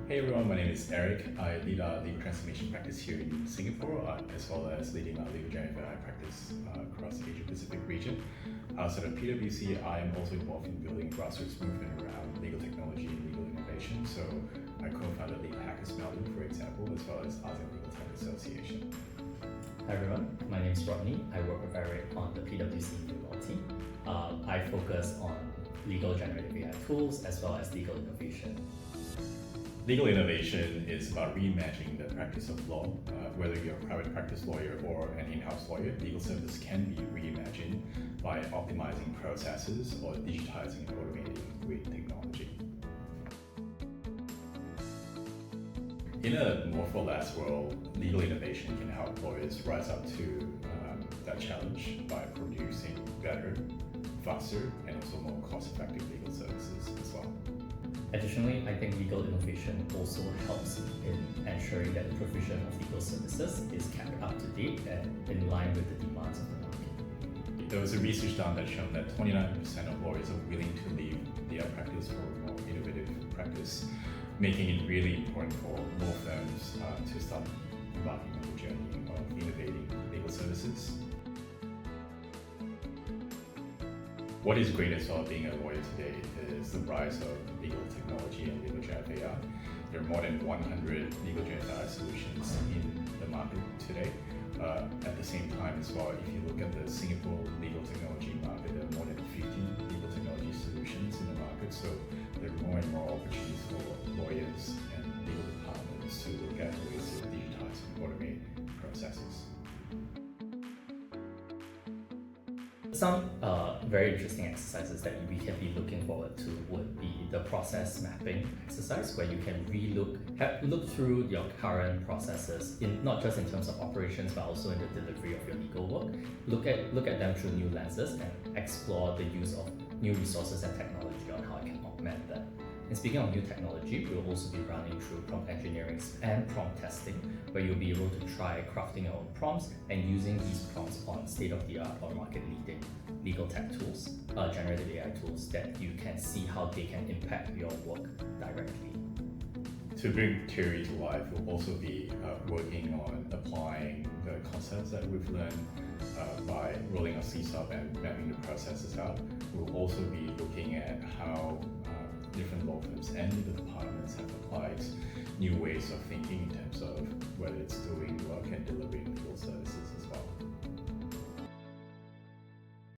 Hey everyone, my name is Eric. I lead our legal transformation practice here in Singapore, as well as leading our legal generative AI practice across the Asia Pacific region. So at PwC, I am also involved in building grassroots movement around legal technology and legal innovation. So I co-founded Legal Hackers Melbourne, for example, as well as ASEAN Legal Tech Association. Hi everyone, my name is Rodney. I work with Eric on the PwC NewLaw team. I focus on legal generative AI tools as well as legal innovation. Legal innovation is about reimagining the practice of law. Whether you're a private practice lawyer or an in-house lawyer, legal service can be reimagined by optimizing processes or digitizing and automating with technology. In a more for less world, legal innovation can help lawyers rise up to that challenge by producing better, faster, and also more cost-effective legal services as well. Additionally, I think legal innovation also helps in ensuring that the provision of legal services is kept up to date and in line with the demands of the market. There was a research done that showed that 29% of lawyers are willing to leave their practice for a more innovative practice, making it really important for law firms to start embarking on the journey of innovating legal services. What is great as well being a lawyer today is the rise of legal technology and legal generative AI. There are more than 100 legal generative AI solutions in the market today. At the same time as well, if you look at the Singapore legal technology market, there are more than 50 legal technology solutions in the market. So there are more and more opportunities for lawyers and legal departments to look at ways to digitize and automate processes. Some very interesting exercises that we can be looking forward to would be the process mapping exercise, where you can look through your current processes, not just in terms of operations, but also in the delivery of your legal work. Look at them through new lenses and explore the use of new resources and technology on how it can augment that. And speaking of new technology, we'll also be running through prompt engineering and prompt testing, where you'll be able to try crafting your own prompts and using these prompts on state-of-the-art or market-leading legal tech tools, generative AI tools, that you can see how they can impact your work directly. To bring theory to life, we'll also be working on applying the concepts that we've learned by rolling our sleeves up and mapping the processes out. We'll also be looking at how different law firms and legal departments have applied new ways of thinking in terms of whether it's doing work and delivering legal services as well.